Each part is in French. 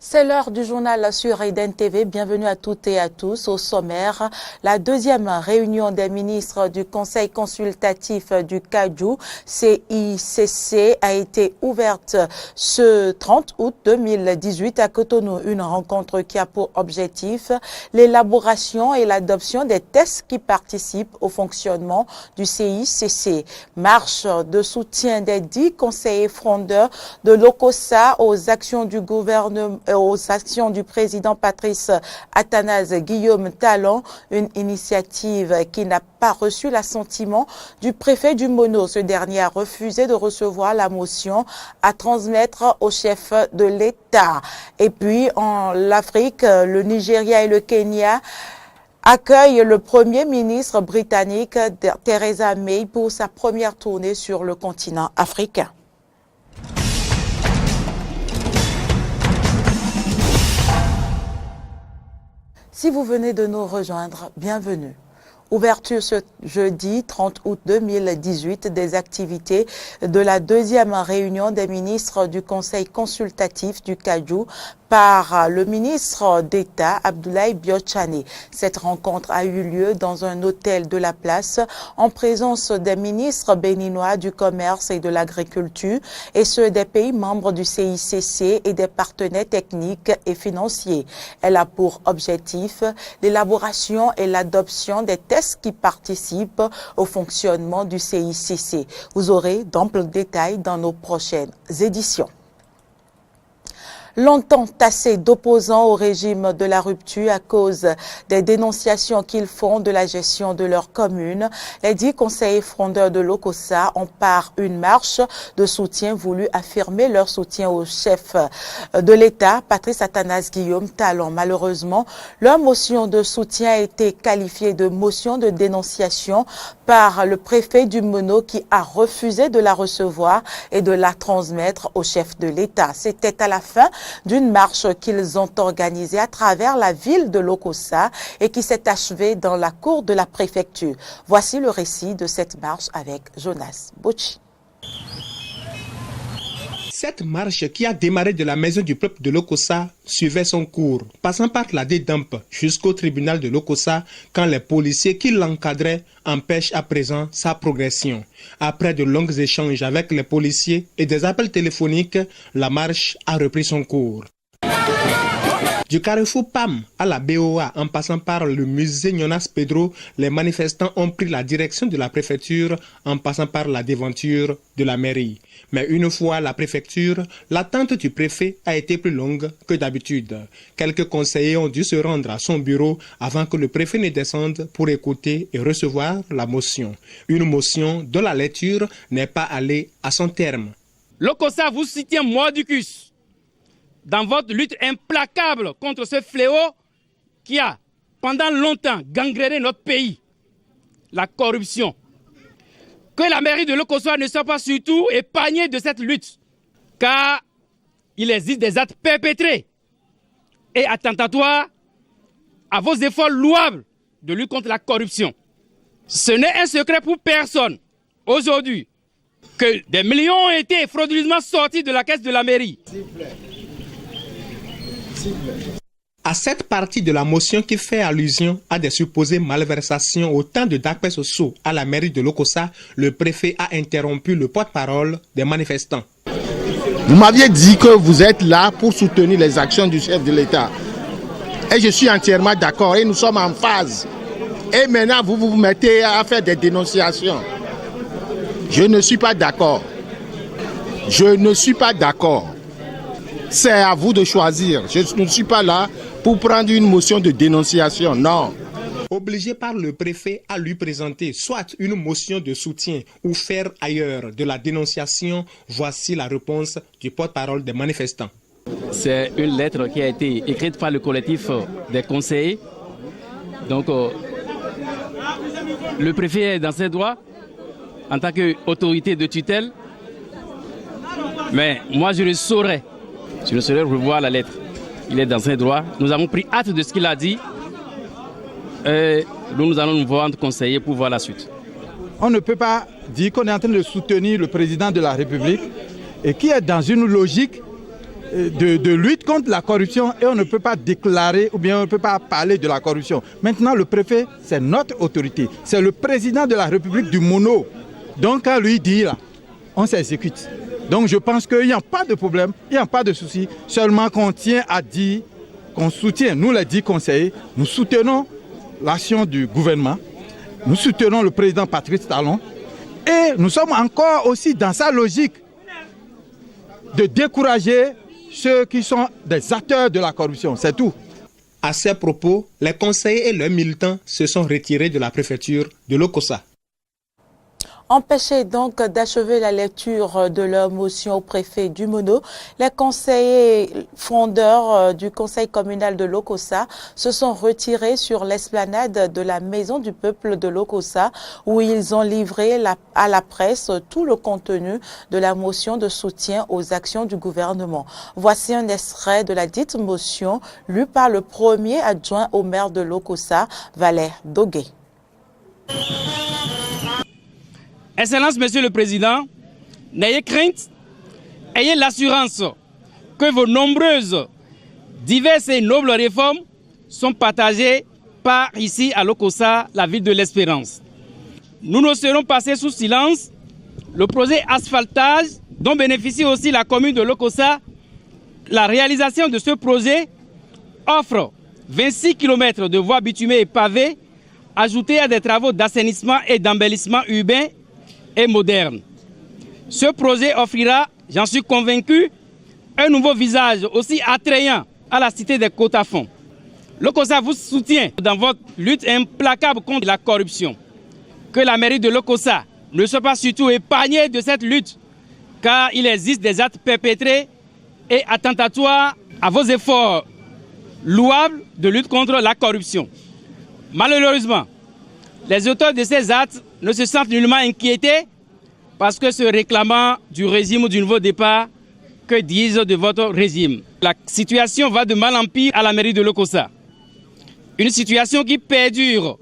C'est l'heure du journal sur Eden TV. Bienvenue à toutes et à tous. Au sommaire, la deuxième réunion des ministres du Conseil consultatif du Kadiou, CICC, a été ouverte ce 30 août 2018 à Cotonou. Une rencontre qui a pour objectif l'élaboration et l'adoption des tests qui participent au fonctionnement du CICC. Marche de soutien des 10 conseillers frondeurs de l'OCOSA aux actions du gouvernement, aux actions du président Patrice Athanase Guillaume Talon, une initiative qui n'a pas reçu l'assentiment du préfet du Mono. Ce dernier a refusé de recevoir la motion à transmettre au chef de l'État. Et puis en l'Afrique, le Nigeria et le Kenya accueillent le Premier ministre britannique Theresa May pour sa première tournée sur le continent africain. Si vous venez de nous rejoindre, bienvenue. Ouverture ce jeudi 30 août 2018 des activités de la deuxième réunion des ministres du Conseil consultatif du Kadiou par le ministre d'État Abdoulaye Biotchane. Cette rencontre a eu lieu dans un hôtel de la place en présence des ministres béninois du commerce et de l'agriculture et ceux des pays membres du CICC et des partenaires techniques et financiers. Elle a pour objectif l'élaboration et l'adoption des tests qui participent au fonctionnement du CICC. Vous aurez d'amples détails dans nos prochaines éditions. Longtemps tassés d'opposants au régime de la rupture à cause des dénonciations qu'ils font de la gestion de leur commune, les 10 conseillers frondeurs de l'OCOSA ont par une marche de soutien voulu affirmer leur soutien au chef de l'État, Patrice Athanase Guillaume Talon. Malheureusement, leur motion de soutien a été qualifiée de motion de dénonciation par le préfet du Mono qui a refusé de la recevoir et de la transmettre au chef de l'État. C'était à la fin d'une marche qu'ils ont organisée à travers la ville de l'OCOSA et qui s'est achevée dans la cour de la préfecture. Voici le récit de cette marche avec Jonas Bocci. Cette marche qui a démarré de la maison du peuple de l'OCOSA suivait son cours, passant par la DEDAMP jusqu'au tribunal de l'OCOSA quand les policiers qui l'encadraient empêchent à présent sa progression. Après de longs échanges avec les policiers et des appels téléphoniques, la marche a repris son cours. Du carrefour PAM à la BOA, en passant par le musée Jonas Pedro, les manifestants ont pris la direction de la préfecture en passant par la devanture de la mairie. Mais une fois à la préfecture, l'attente du préfet a été plus longue que d'habitude. Quelques conseillers ont dû se rendre à son bureau avant que le préfet ne descende pour écouter et recevoir la motion. Une motion dont la lecture n'est pas allée à son terme. L'OCOSA vous soutient mordicus dans votre lutte implacable contre ce fléau qui a pendant longtemps gangréné notre pays, la corruption. Que la mairie de l'OCOSA ne soit pas surtout épargnée de cette lutte, car il existe des actes perpétrés et attentatoires à vos efforts louables de lutte contre la corruption. Ce n'est un secret pour personne aujourd'hui que des millions ont été frauduleusement sortis de la caisse de la mairie. À cette partie de la motion qui fait allusion à des supposées malversations au temps de Dakpe Soso à la mairie de l'OCOSA, le préfet a interrompu le porte-parole des manifestants. Vous m'aviez dit que vous êtes là pour soutenir les actions du chef de l'État. Et je suis entièrement d'accord et nous sommes en phase. Et maintenant, vous vous mettez à faire des dénonciations. Je ne suis pas d'accord. Je ne suis pas d'accord. C'est à vous de choisir. Je ne suis pas là pour prendre une motion de dénonciation, non. Obligé par le préfet à lui présenter soit une motion de soutien ou faire ailleurs de la dénonciation, voici la réponse du porte-parole des manifestants. C'est une lettre qui a été écrite par le collectif des conseillers. Donc, le préfet est dans ses droits en tant qu'autorité de tutelle. Mais moi, je le saurais revoir la lettre. Il est dans ses droits. Nous avons pris acte de ce qu'il a dit. Et nous allons nous voir entre conseillers pour voir la suite. On ne peut pas dire qu'on est en train de soutenir le président de la République et qui est dans une logique de lutte contre la corruption et on ne peut pas déclarer ou bien on ne peut pas parler de la corruption. Maintenant, le préfet, c'est notre autorité. C'est le président de la République du Mono. Donc, quand lui dit là, on s'exécute. Donc, je pense qu'il n'y a pas de problème, il n'y a pas de souci. Seulement qu'on tient à dire qu'on soutient, nous les 10 conseillers, nous soutenons l'action du gouvernement, nous soutenons le président Patrice Talon et nous sommes encore aussi dans sa logique de décourager ceux qui sont des acteurs de la corruption, c'est tout. À ces propos, les conseillers et leurs militants se sont retirés de la préfecture de Lokossa. Empêchés donc d'achever la lecture de leur motion au préfet du Mono, les conseillers fondeurs du conseil communal de Lokossa se sont retirés sur l'esplanade de la maison du peuple de Lokossa où ils ont livré à la presse tout le contenu de la motion de soutien aux actions du gouvernement. Voici un extrait de la dite motion lu par le premier adjoint au maire de Lokossa, Valère Dogué. Excellence, Monsieur le Président, n'ayez crainte, ayez l'assurance que vos nombreuses, diverses et nobles réformes sont partagées par ici à Lokossa, la ville de l'Espérance. Nous ne serons passés sous silence le projet asphaltage dont bénéficie aussi la commune de Lokossa. La réalisation de ce projet offre 26 km de voies bitumées et pavées ajoutées à des travaux d'assainissement et d'embellissement urbain et moderne. Ce projet offrira, j'en suis convaincu, un nouveau visage aussi attrayant à la cité des Côtes-à-Fond. Lokossa vous soutient dans votre lutte implacable contre la corruption. Que la mairie de Lokossa ne soit pas surtout épargnée de cette lutte, car il existe des actes perpétrés et attentatoires à vos efforts louables de lutte contre la corruption. Malheureusement, les auteurs de ces actes ne se sentent nullement inquiétés parce que se réclamant du régime ou du nouveau départ, que disent de votre régime? La situation va de mal en pire à la mairie de Lokossa. Une situation qui perdure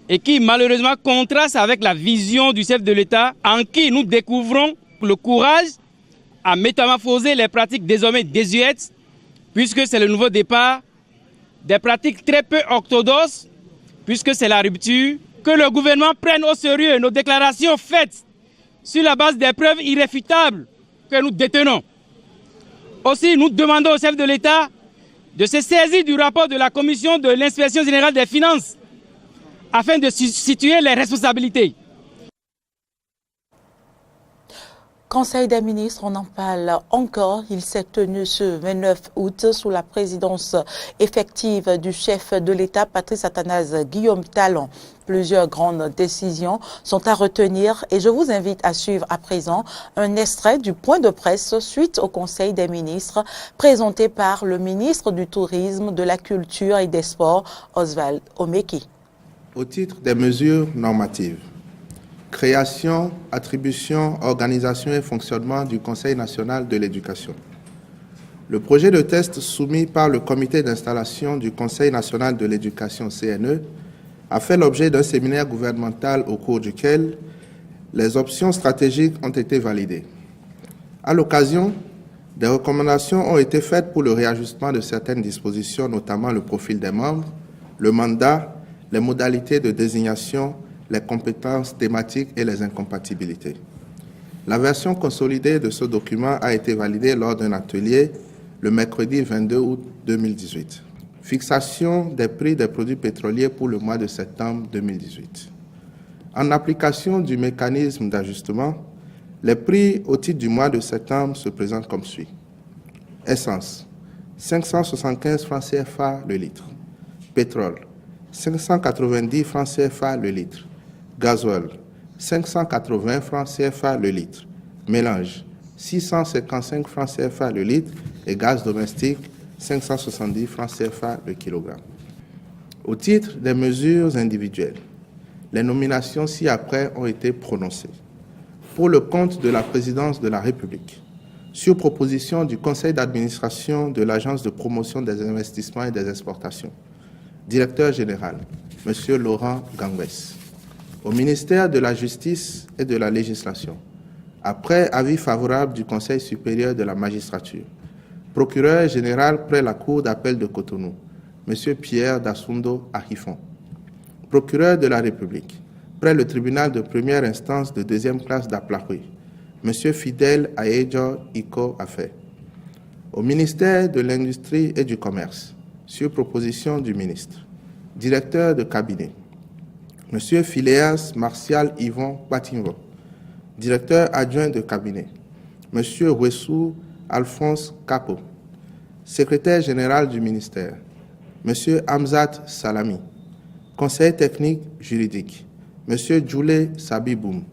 et qui malheureusement contraste avec la vision du chef de l'État en qui nous découvrons le courage à métamorphoser les pratiques désormais désuètes, puisque c'est le nouveau départ, des pratiques très peu orthodoxes, puisque c'est la rupture, que le gouvernement prenne au sérieux nos déclarations faites sur la base des preuves irréfutables que nous détenons. Aussi, nous demandons au chef de l'État de se saisir du rapport de la commission de l'inspection générale des finances afin de situer les responsabilités. Conseil des ministres, on en parle encore. Il s'est tenu ce 29 août sous la présidence effective du chef de l'État, Patrice Athanase Guillaume Talon. Plusieurs grandes décisions sont à retenir et je vous invite à suivre à présent un extrait du point de presse suite au Conseil des ministres présenté par le ministre du Tourisme, de la Culture et des Sports, Oswald Omeki. Au titre des mesures normatives, création, attribution, organisation et fonctionnement du Conseil national de l'éducation. Le projet de test soumis par le comité d'installation du Conseil national de l'éducation CNE a fait l'objet d'un séminaire gouvernemental au cours duquel les options stratégiques ont été validées. À l'occasion, des recommandations ont été faites pour le réajustement de certaines dispositions, notamment le profil des membres, le mandat, les modalités de désignation, les compétences thématiques et les incompatibilités. La version consolidée de ce document a été validée lors d'un atelier le mercredi 22 août 2018. Fixation des prix des produits pétroliers pour le mois de septembre 2018. En application du mécanisme d'ajustement, les prix au titre du mois de septembre se présentent comme suit. Essence, 575 francs CFA le litre. Pétrole, 590 francs CFA le litre. Gasoil, 580 francs CFA le litre. Mélange, 655 francs CFA le litre. Et gaz domestique, 570 francs CFA le kilogramme. Au titre des mesures individuelles, les nominations ci-après ont été prononcées. Pour le compte de la présidence de la République, sur proposition du conseil d'administration de l'Agence de promotion des investissements et des exportations, directeur général, M. Laurent Gangwes. Au ministère de la Justice et de la Législation, après avis favorable du Conseil supérieur de la magistrature, Procureur général près la Cour d'appel de Cotonou, M. Pierre Dassundo Ahifon. Procureur de la République près le tribunal de première instance de deuxième classe d'Aplahui, M. Fidèle Aéjo Iko Afé. Au ministère de l'Industrie et du Commerce, sur proposition du ministre, directeur de cabinet, M. Phileas Martial Yvon Batinvo, directeur adjoint de cabinet, M. Wessou Alphonse Capo, secrétaire général du ministère, M. Hamzat Salami, conseiller technique juridique, M. Djoulé Sabiboum,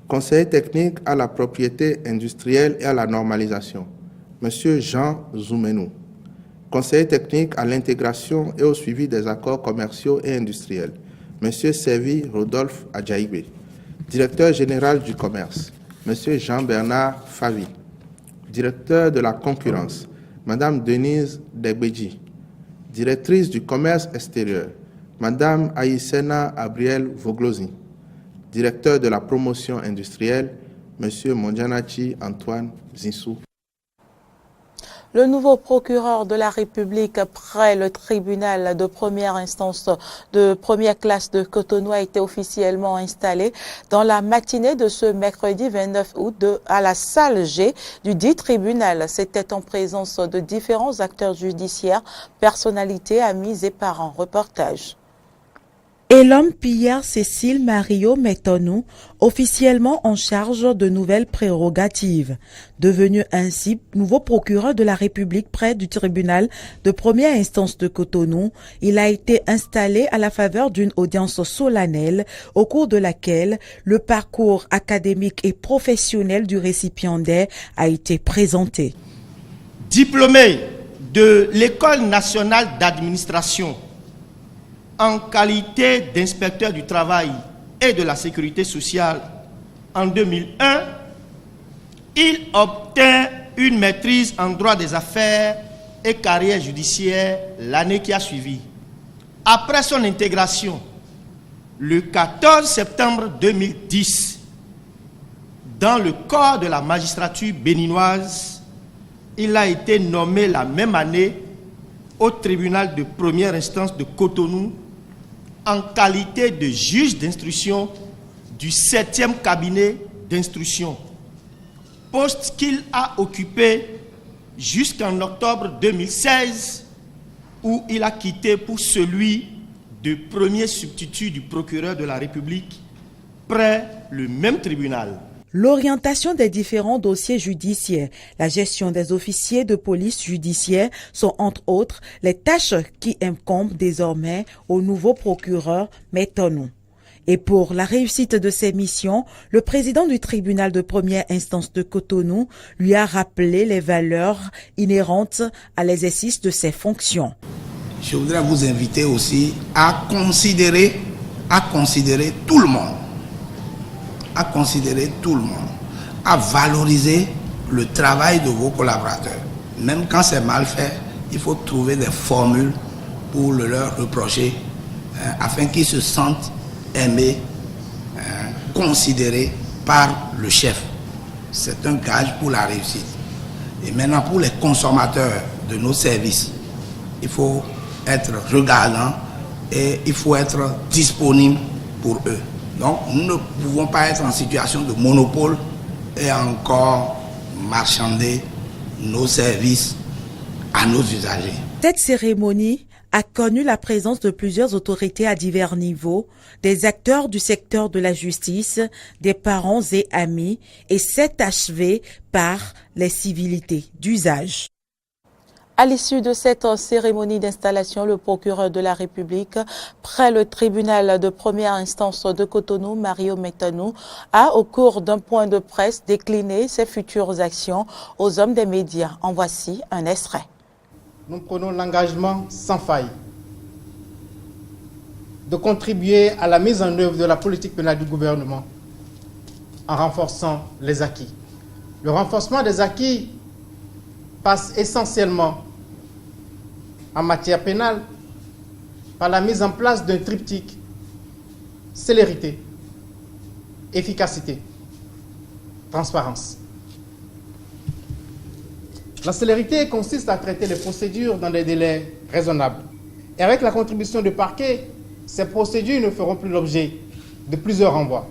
conseiller technique à la propriété industrielle et à la normalisation, M. Jean Zoumenou, conseiller technique à l'intégration et au suivi des accords commerciaux et industriels, M. Servi Rodolphe Adjaïbe, directeur général du commerce, M. Jean-Bernard Favi, directeur de la concurrence, Mme Denise Degbeji, directrice du commerce extérieur, Mme Aïssena Abriel Voglosi, directeur de la promotion industrielle, M. Mondjanachi Antoine Zinsou. Le nouveau procureur de la République près le tribunal de première instance de première classe de Cotonou a été officiellement installé dans la matinée de ce mercredi 29 août à la salle G du dit tribunal. C'était en présence de différents acteurs judiciaires, personnalités, amis et parents. Reportage. Et l'homme Pierre Cécile Mario Metonou, officiellement en charge de nouvelles prérogatives. Devenu ainsi nouveau procureur de la République près du tribunal de première instance de Cotonou, il a été installé à la faveur d'une audience solennelle au cours de laquelle le parcours académique et professionnel du récipiendaire a été présenté. Diplômé de l'École nationale d'administration en qualité d'inspecteur du travail et de la sécurité sociale en 2001, il obtint une maîtrise en droit des affaires et carrière judiciaire l'année qui a suivi. Après son intégration, le 14 septembre 2010, dans le corps de la magistrature béninoise, il a été nommé la même année au tribunal de première instance de Cotonou en qualité de juge d'instruction du 7e cabinet d'instruction, poste qu'il a occupé jusqu'en octobre 2016, où il a quitté pour celui de premier substitut du procureur de la République près le même tribunal. L'orientation des différents dossiers judiciaires, la gestion des officiers de police judiciaire sont entre autres les tâches qui incombent désormais au nouveau procureur Metonou. Et pour la réussite de ses missions, le président du tribunal de première instance de Cotonou lui a rappelé les valeurs inhérentes à l'exercice de ses fonctions. Je voudrais vous inviter aussi à considérer tout le monde. À considérer tout le monde, à valoriser le travail de vos collaborateurs. Même quand c'est mal fait, il faut trouver des formules pour le leur reprocher afin qu'ils se sentent aimés, considérés par le chef. C'est un gage pour la réussite. Et maintenant, pour les consommateurs de nos services, il faut être regardant et il faut être disponible pour eux. Donc, nous ne pouvons pas être en situation de monopole et encore marchander nos services à nos usagers. Cette cérémonie a connu la présence de plusieurs autorités à divers niveaux, des acteurs du secteur de la justice, des parents et amis, et s'est achevée par les civilités d'usage. À l'issue de cette cérémonie d'installation, le procureur de la République, près le tribunal de première instance de Cotonou, Mario Metonou, a, au cours d'un point de presse, décliné ses futures actions aux hommes des médias. En voici un extrait. Nous prenons l'engagement sans faille de contribuer à la mise en œuvre de la politique pénale du gouvernement en renforçant les acquis. Le renforcement des acquis passe essentiellement en matière pénale par la mise en place d'un triptyque: célérité, efficacité, transparence. La célérité consiste à traiter les procédures dans des délais raisonnables. Et avec la contribution du parquet, ces procédures ne feront plus l'objet de plusieurs renvois.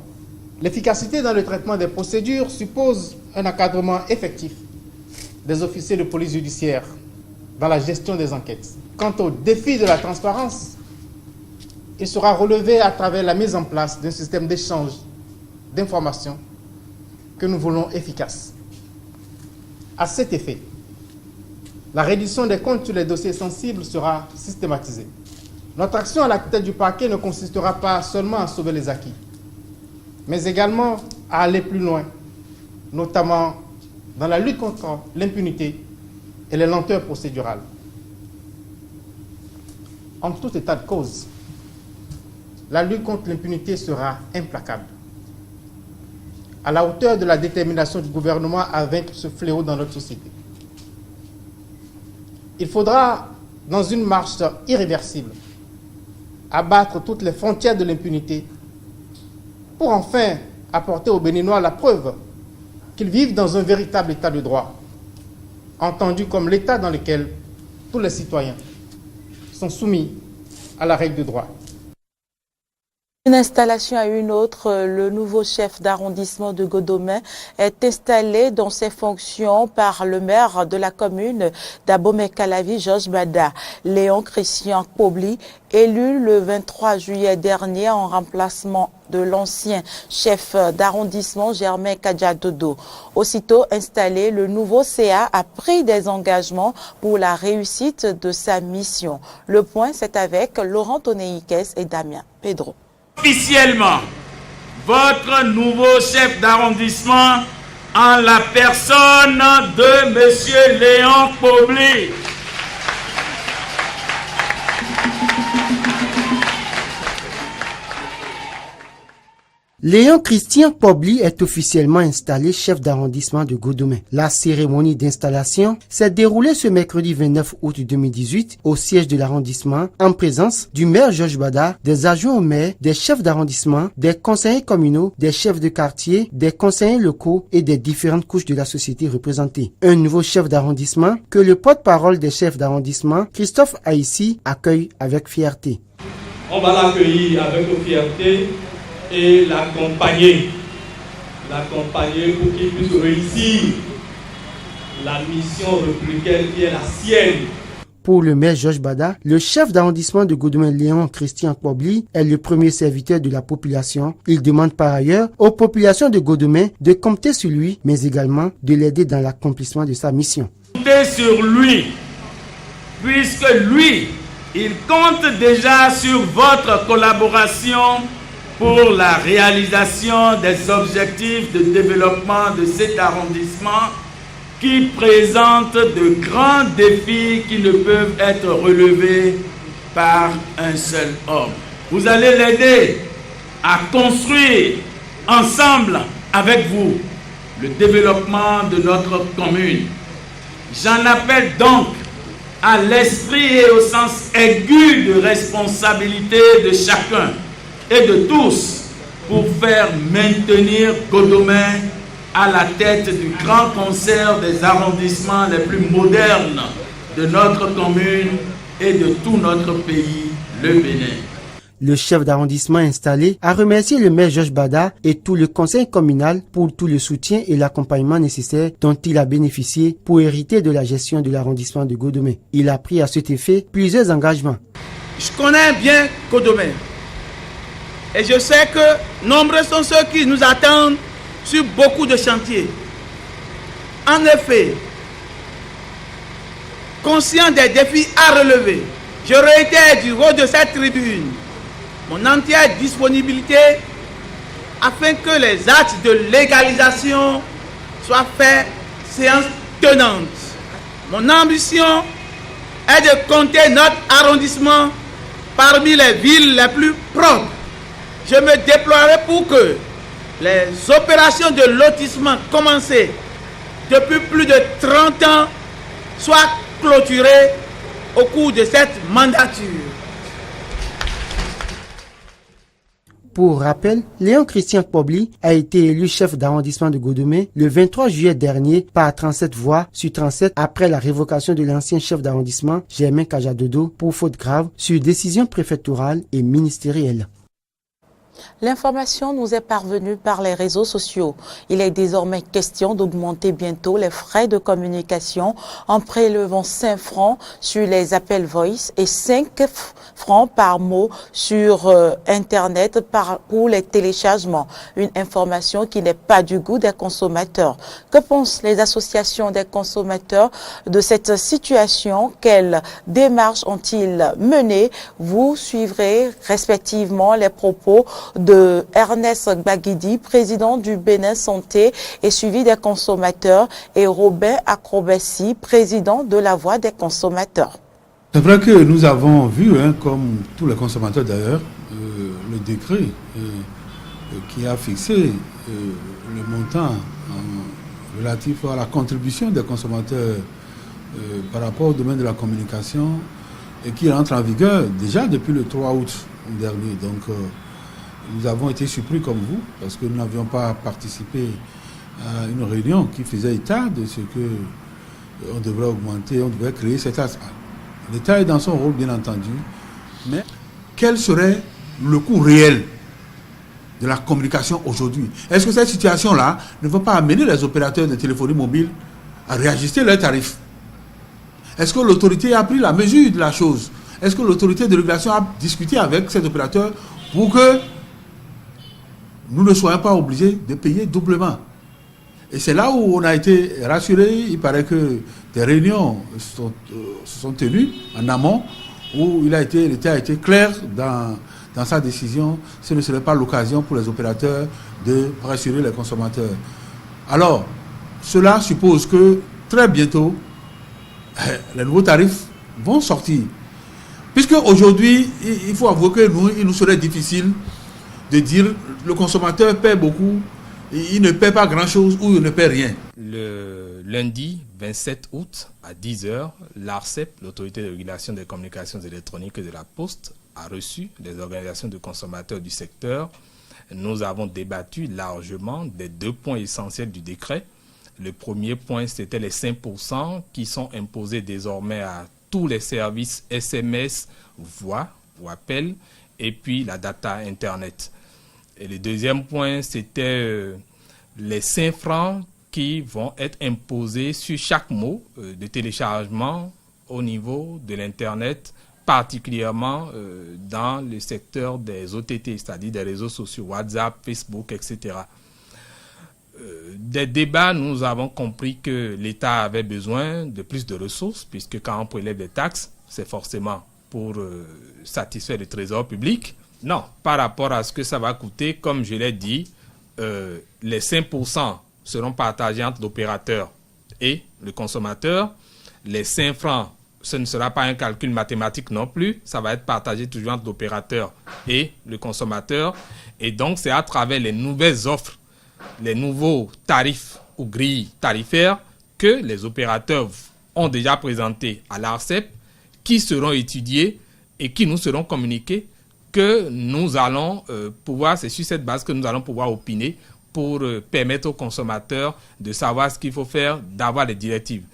L'efficacité dans le traitement des procédures suppose un encadrement effectif des officiers de police judiciaire dans la gestion des enquêtes. Quant au défi de la transparence, il sera relevé à travers la mise en place d'un système d'échange d'informations que nous voulons efficace. À cet effet, la reddition des comptes sur les dossiers sensibles sera systématisée. Notre action à la tête du parquet ne consistera pas seulement à sauver les acquis, mais également à aller plus loin, notamment dans la lutte contre l'impunité et les lenteurs procédurales. En tout état de cause, la lutte contre l'impunité sera implacable, à la hauteur de la détermination du gouvernement à vaincre ce fléau dans notre société. Il faudra, dans une marche irréversible, abattre toutes les frontières de l'impunité pour enfin apporter aux Béninois la preuve qu'ils vivent dans un véritable état de droit, entendu comme l'état dans lequel tous les citoyens sont soumis à la règle de droit. Une installation à une autre, le nouveau chef d'arrondissement de Godomè est installé dans ses fonctions par le maire de la commune d'Abomey-Calavi, Georges Bada. Léon Christian Kpobli, élu le 23 juillet dernier en remplacement de l'ancien chef d'arrondissement Germain Kadjadodo. Aussitôt installé, le nouveau CA a pris des engagements pour la réussite de sa mission. Le point, c'est avec Laurent Tonéiques et Damien Pedro. Officiellement, votre nouveau chef d'arrondissement en la personne de M. Léon Kpobli. Léon Christian Kpobli est officiellement installé chef d'arrondissement de Godomè. La cérémonie d'installation s'est déroulée ce mercredi 29 août 2018 au siège de l'arrondissement en présence du maire Georges Bada, des adjoints au maire, des chefs d'arrondissement, des conseillers communaux, des chefs de quartier, des conseillers locaux et des différentes couches de la société représentées. Un nouveau chef d'arrondissement que le porte-parole des chefs d'arrondissement, Christophe Haïssi, accueille avec fierté. On va l'accueillir avec fierté et l'accompagner pour qu'il puisse réussir la mission républicaine qui est la sienne. Pour le maire Georges Bada, le chef d'arrondissement de Godomè, Léon Christian Kpobli, est le premier serviteur de la population. Il demande par ailleurs aux populations de Godomè de compter sur lui, mais également de l'aider dans l'accomplissement de sa mission. Comptez sur lui, puisque lui, il compte déjà sur votre collaboration pour la réalisation des objectifs de développement de cet arrondissement qui présente de grands défis qui ne peuvent être relevés par un seul homme. Vous allez l'aider à construire ensemble avec vous le développement de notre commune. J'en appelle donc à l'esprit et au sens aigu de responsabilité de chacun et de tous pour faire maintenir Godomè à la tête du grand concert des arrondissements les plus modernes de notre commune et de tout notre pays, le Bénin. Le chef d'arrondissement installé a remercié le maire Georges Bada et tout le conseil communal pour tout le soutien et l'accompagnement nécessaire dont il a bénéficié pour hériter de la gestion de l'arrondissement de Godomè. Il a pris à cet effet plusieurs engagements. Je connais bien Godomè. Et je sais que nombreux sont ceux qui nous attendent sur beaucoup de chantiers. En effet, conscient des défis à relever, je réitère du haut de cette tribune mon entière disponibilité afin que les actes de légalisation soient faits séance tenante. Mon ambition est de compter notre arrondissement parmi les villes les plus propres. Je me déploierai pour que les opérations de lotissement commencées depuis plus de 30 ans soient clôturées au cours de cette mandature. Pour rappel, Léon Christian Kpobli a été élu chef d'arrondissement de Godomé le 23 juillet dernier par 37 voix sur 37 après la révocation de l'ancien chef d'arrondissement Germain Kajadodo pour faute grave sur décision préfectorale et ministérielle. L'information nous est parvenue par les réseaux sociaux. Il est désormais question d'augmenter bientôt les frais de communication en prélevant 5 francs sur les appels voice et 5 francs par mot sur Internet pour les téléchargements. Une information qui n'est pas du goût des consommateurs. Que pensent les associations des consommateurs de cette situation? Quelles démarches ont-ils menées? Vous suivrez respectivement les propos de Ernest Gbagidi, président du Bénin Santé et suivi des consommateurs, et Robin Akrobessi, président de la Voix des consommateurs. C'est vrai que nous avons vu, comme tous les consommateurs d'ailleurs, le décret qui a fixé le montant relatif à la contribution des consommateurs par rapport au domaine de la communication et qui entre en vigueur déjà depuis le 3 août dernier. Donc, nous avons été surpris comme vous, parce que nous n'avions pas participé à une réunion qui faisait état de ce qu'on devrait augmenter, on devrait créer cet aspect. L'État est dans son rôle, bien entendu, mais quel serait le coût réel de la communication aujourd'hui? Est-ce que cette situation-là ne va pas amener les opérateurs de téléphonie mobile à réajuster leurs tarifs? Est-ce que l'autorité a pris la mesure de la chose? Est-ce que l'autorité de régulation a discuté avec ces opérateurs pour que nous ne soyons pas obligés de payer doublement? Et c'est là où on a été rassuré. Il paraît que des réunions se sont tenues en amont, où l'État a été clair dans sa décision. Ce ne serait pas l'occasion pour les opérateurs de rassurer les consommateurs. Alors, cela suppose que très bientôt, les nouveaux tarifs vont sortir. Puisque aujourd'hui, il faut avouer que il nous serait difficile de dire le consommateur paie beaucoup, il ne paie pas grand-chose ou il ne paie rien. Le lundi 27 août à 10h, l'ARCEP, l'autorité de régulation des communications électroniques et de la Poste, a reçu les organisations de consommateurs du secteur. Nous avons débattu largement des 2 points essentiels du décret. Le premier point, c'était les 5% qui sont imposés désormais à tous les services SMS, voix ou appel, et puis la data Internet. Et le deuxième point, c'était les 5 francs qui vont être imposés sur chaque mot de téléchargement au niveau de l'Internet, particulièrement dans le secteur des OTT, c'est-à-dire des réseaux sociaux, WhatsApp, Facebook, etc. Des débats, nous avons compris que l'État avait besoin de plus de ressources, puisque quand on prélève des taxes, c'est forcément pour satisfaire le trésor public. Non, par rapport à ce que ça va coûter, comme je l'ai dit, les 5% seront partagés entre l'opérateur et le consommateur. Les 5 francs, ce ne sera pas un calcul mathématique non plus, ça va être partagé toujours entre l'opérateur et le consommateur. Et donc, c'est à travers les nouvelles offres, les nouveaux tarifs ou grilles tarifaires que les opérateurs ont déjà présentés à l'ARCEP, qui seront étudiés et qui nous seront communiqués, que nous allons pouvoir, c'est sur cette base que nous allons pouvoir opiner pour permettre aux consommateurs de savoir ce qu'il faut faire, d'avoir les directives.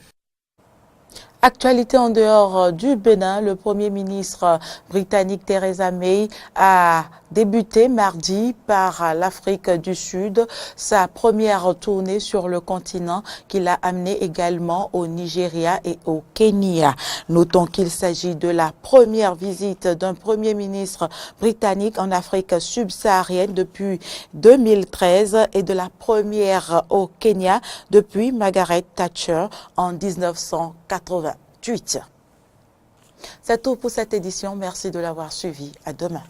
Actualité en dehors du Bénin, le Premier ministre britannique Theresa May a débuté mardi par l'Afrique du Sud sa première tournée sur le continent qui l'a amené également au Nigeria et au Kenya. Notons qu'il s'agit de la première visite d'un Premier ministre britannique en Afrique subsaharienne depuis 2013 et de la première au Kenya depuis Margaret Thatcher en 1988. C'est tout pour cette édition. Merci de l'avoir suivi. À demain.